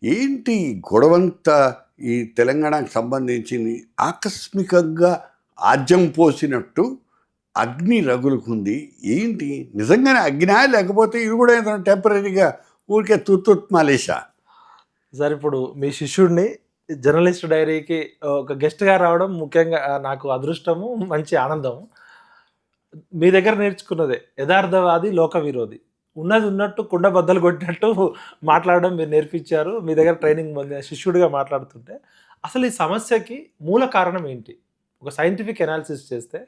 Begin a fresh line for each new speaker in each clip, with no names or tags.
ఏంటి గొడవంతా ఈ తెలంగాణకు సంబంధించింది ఆకస్మికంగా ఆజ్యం పోసినట్టు అగ్ని రగులుకుంది. ఏంటి నిజంగానే అగ్నా, లేకపోతే ఇది కూడా ఏదైనా టెంపరీగా ఊరికే మాలేసా?
సార్ ఇప్పుడు మీ శిష్యుడిని జర్నలిస్ట్ డైరీకి ఒక గెస్ట్గా రావడం ముఖ్యంగా నాకు అదృష్టము, మంచి ఆనందం. మీ దగ్గర నేర్చుకున్నదే యథార్థవాది, లోక విరోధి. ఉన్నది ఉన్నట్టు కుండ బద్దలు కొట్టినట్టు మాట్లాడడం మీరు నేర్పించారు. మీ దగ్గర ట్రైనింగ్ పొందిన శిష్యుడిగా మాట్లాడుతుంటే అసలు ఈ సమస్యకి మూల కారణం ఏంటి? ఒక సైంటిఫిక్ అనాలిసిస్ చేస్తే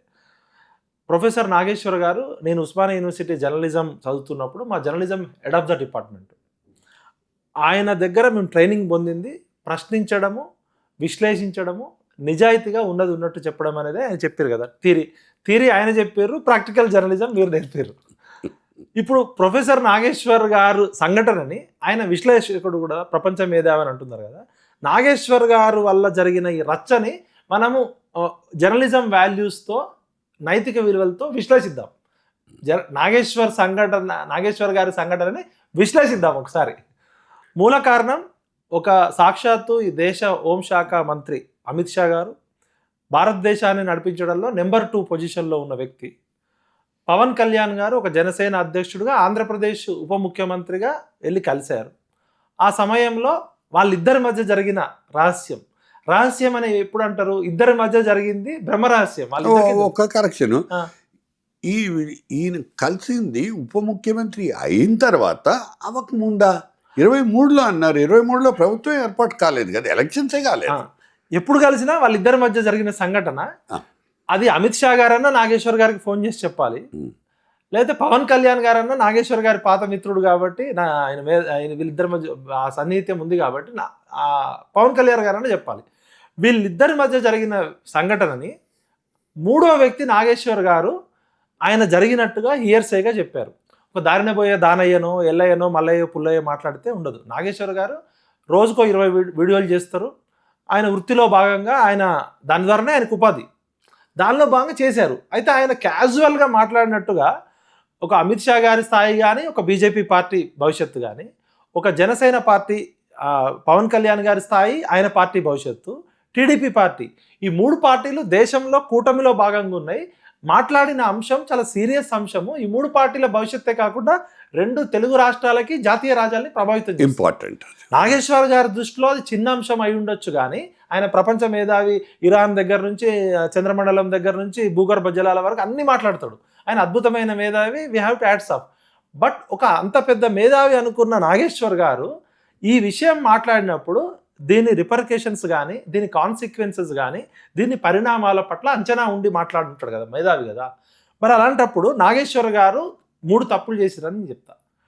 ప్రొఫెసర్ నాగేశ్వర్ గారు, నేను ఉస్మానియా యూనివర్సిటీ జర్నలిజం చదువుతున్నప్పుడు మా journalism head of the department. ఆయన దగ్గర మేము ట్రైనింగ్ పొందింది ప్రశ్నించడము, విశ్లేషించడము, నిజాయితీగా ఉన్నది ఉన్నట్టు చెప్పడం అనేది ఆయన చెప్పారు కదా. థియరీ ఆయన చెప్పారు, ప్రాక్టికల్ జర్నలిజం మీరు నేర్పారు. ఇప్పుడు ప్రొఫెసర్ నాగేశ్వర్ గారు సంఘటనని ఆయన విశ్లేషకుడు కూడా ప్రపంచ మేధావి అని అంటున్నారు కదా. నాగేశ్వర్ గారు వల్ల జరిగిన ఈ రచ్చని మనము జర్నలిజం వాల్యూస్తో, నైతిక విలువలతో విశ్లేషిద్దాం. నాగేశ్వర్ గారి సంఘటనని విశ్లేషిద్దాం ఒకసారి. మూల కారణం ఒక సాక్షాత్తు ఈ దేశ హోంశాఖ మంత్రి అమిత్ షా గారు, భారతదేశాన్ని నడిపించడంలో నెంబర్ 2 పొజిషన్లో ఉన్న వ్యక్తి. పవన్ కళ్యాణ్ గారు ఒక జనసేన అధ్యక్షుడిగా ఆంధ్రప్రదేశ్ ఉప ముఖ్యమంత్రిగా వెళ్ళి కలిశారు. ఆ సమయంలో వాళ్ళిద్దరి మధ్య జరిగిన రహస్యం అని ఎప్పుడు అంటారు? ఇద్దరి మధ్య జరిగింది బ్రహ్మరహస్యం.
ఒక కరెక్షన్, ఈయన కలిసింది ఉప ముఖ్యమంత్రి అయిన తర్వాత అవకముందా 23లో అన్నారు. 23లో ప్రభుత్వం ఏర్పాటు కాలేదు కదా, ఎలక్షన్సే కాలేదు.
ఎప్పుడు కలిసినా వాళ్ళిద్దరి మధ్య జరిగిన సంఘటన అది అమిత్ షా గారన్నా నాగేశ్వర్ గారికి ఫోన్ చేసి చెప్పాలి, లేకపోతే పవన్ కళ్యాణ్ గారన్నా నాగేశ్వర్ గారి పాత మిత్రుడు కాబట్టి ఆయన వీళ్ళిద్దరి మధ్య ఆ సన్నిహిత్యం ఉంది కాబట్టి పవన్ కళ్యాణ్ గారన్నా చెప్పాలి. వీళ్ళిద్దరి మధ్య జరిగిన సంఘటనని మూడో వ్యక్తి నాగేశ్వర్ గారు ఆయన జరిగినట్టుగా హియర్సేగా చెప్పారు. ఒక దారిన పోయే దానయ్యనో, ఎల్లయ్యనో, మల్లయ్యో, పుల్లయ్యో మాట్లాడితే ఉండదు. నాగేశ్వర్ గారు రోజుకో 20 వీడియోలు చేస్తారు. ఆయన వృత్తిలో భాగంగా ఆయన దాని ద్వారానే ఆయనకు ఉపాధి, దానిలో భాగంగా చేశారు. అయితే ఆయన క్యాజువల్గా మాట్లాడినట్టుగా ఒక అమిత్ షా గారి స్థాయి కానీ, ఒక బీజేపీ పార్టీ భవిష్యత్తు కానీ, ఒక జనసేన పార్టీ పవన్ కళ్యాణ్ గారి స్థాయి, ఆయన పార్టీ భవిష్యత్తు, టీడీపీ పార్టీ, ఈ 3 పార్టీలు దేశంలో కూటమిలో భాగంగా ఉన్నాయి. మాట్లాడిన అంశం చాలా సీరియస్ అంశము. ఈ 3 పార్టీల భవిష్యత్తే కాకుండా 2 తెలుగు రాష్ట్రాలకి, జాతీయ రాజ్యాలని ప్రభావితం
ఇంపార్టెంట్.
నాగేశ్వర్ గారి దృష్టిలో అది చిన్న అంశం అయి ఉండొచ్చు, కానీ ఆయన ప్రపంచ మేధావి, ఇరాన్ దగ్గర నుంచి చంద్రమండలం దగ్గర నుంచి భూగర్భ జలాల వరకు అన్ని మాట్లాడతాడు. ఆయన అద్భుతమైన మేధావి, we have to hats off. But ఒక అంత పెద్ద మేధావి అనుకున్న నాగేశ్వర్ గారు ఈ విషయం మాట్లాడినప్పుడు దీని రిపర్కేషన్స్ కానీ, దీని కాన్సిక్వెన్సెస్ కానీ, దీని పరిణామాల పట్ల అంచనా ఉండి మాట్లాడుతుంటాడు కదా, మేధావి కదా. మరి అలాంటప్పుడు నాగేశ్వర్ గారు 3 తప్పులు చేసిరని చెప్తా.